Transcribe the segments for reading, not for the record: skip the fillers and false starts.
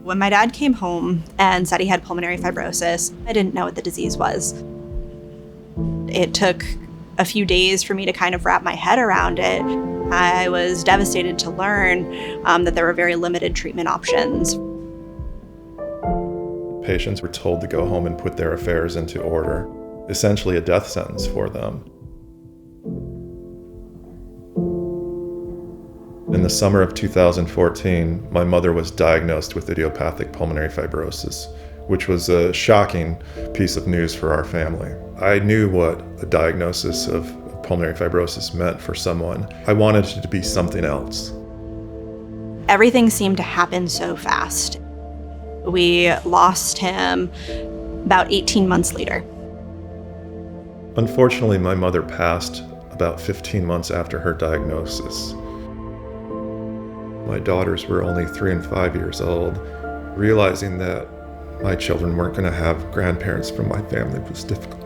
When my dad came home and said he had pulmonary fibrosis, I didn't know what the disease was. It took a few days for me to kind of wrap my head around it. I was devastated to learn that there were very limited treatment options. Patients were told to go home and put their affairs into order, essentially a death sentence for them. In the summer of 2014, my mother was diagnosed with idiopathic pulmonary fibrosis, which was a shocking piece of news for our family. I knew what a diagnosis of pulmonary fibrosis meant for someone. I wanted it to be something else. Everything seemed to happen so fast. We lost him about 18 months later. Unfortunately, my mother passed about 15 months after her diagnosis. My daughters were only 3 and 5 years old. Realizing that my children weren't going to have grandparents from my family was difficult.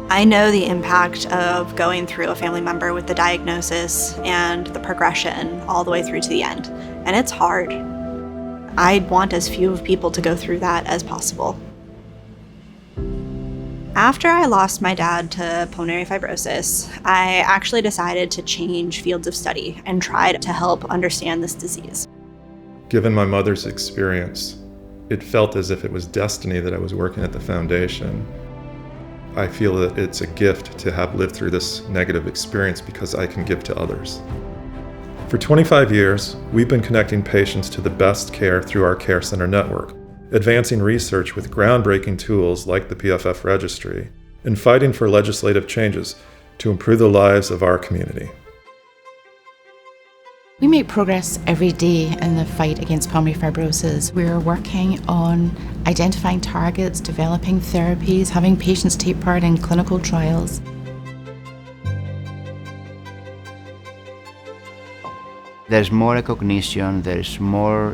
I know the impact of going through a family member with the diagnosis and the progression all the way through to the end, and it's hard. I'd want as few of people to go through that as possible. After I lost my dad to pulmonary fibrosis, I actually decided to change fields of study and try to help understand this disease. Given my mother's experience, it felt as if it was destiny that I was working at the foundation. I feel that it's a gift to have lived through this negative experience because I can give to others. For 25 years, we've been connecting patients to the best care through our care center network, advancing research with groundbreaking tools like the PFF registry, and fighting for legislative changes to improve the lives of our community. We make progress every day in the fight against pulmonary fibrosis. We're working on identifying targets, developing therapies, having patients take part in clinical trials. There's more recognition, there's more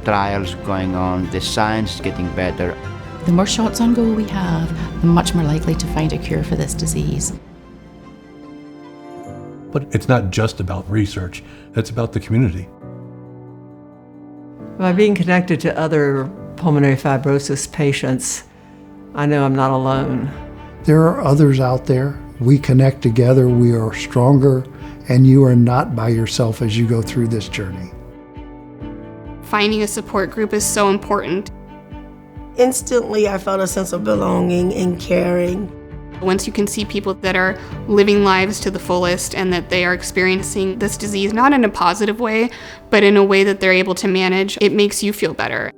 trials going on, the science is getting better. The more shots on goal we have, the much more likely to find a cure for this disease. But it's not just about research, it's about the community. By being connected to other pulmonary fibrosis patients, I know I'm not alone. There are others out there. We connect together, we are stronger, and you are not by yourself as you go through this journey. Finding a support group is so important. Instantly, I felt a sense of belonging and caring. Once you can see people that are living lives to the fullest and that they are experiencing this disease, not in a positive way, but in a way that they're able to manage, it makes you feel better.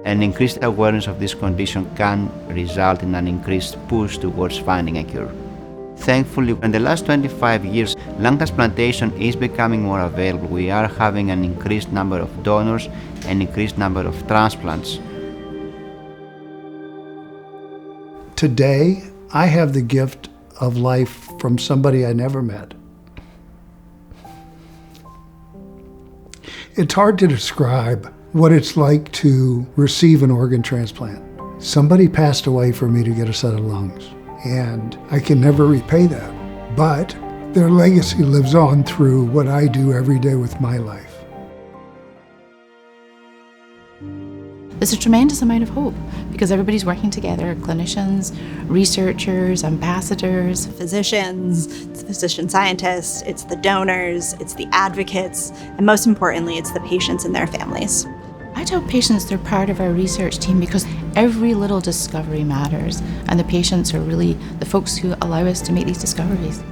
An increased awareness of this condition can result in an increased push towards finding a cure. Thankfully, in the last 25 years, lung transplantation is becoming more available. We are having an increased number of donors, an increased number of transplants. Today, I have the gift of life from somebody I never met. It's hard to describe what it's like to receive an organ transplant. Somebody passed away for me to get a set of lungs, and I can never repay that. But their legacy lives on through what I do every day with my life. There's a tremendous amount of hope because everybody's working together, clinicians, researchers, ambassadors, Physicians, it's the physician scientists, it's the donors, it's the advocates, and most importantly, it's the patients and their families. I tell patients they're part of our research team because every little discovery matters, and the patients are really the folks who allow us to make these discoveries.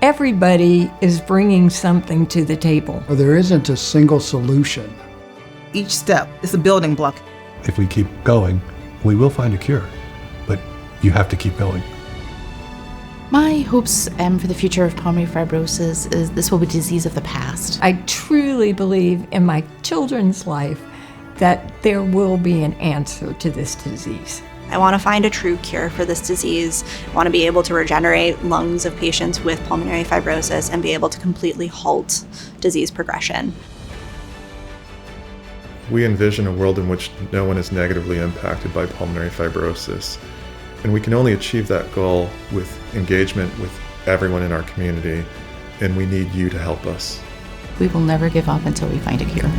Everybody is bringing something to the table. There isn't a single solution. Each step is a building block. If we keep going, we will find a cure, but you have to keep going. My hopes for the future of pulmonary fibrosis is this will be a disease of the past. I truly believe in my children's life that there will be an answer to this disease. I want to find a true cure for this disease. I want to be able to regenerate lungs of patients with pulmonary fibrosis and be able to completely halt disease progression. We envision a world in which no one is negatively impacted by pulmonary fibrosis. And we can only achieve that goal with engagement with everyone in our community, and we need you to help us. We will never give up until we find a cure.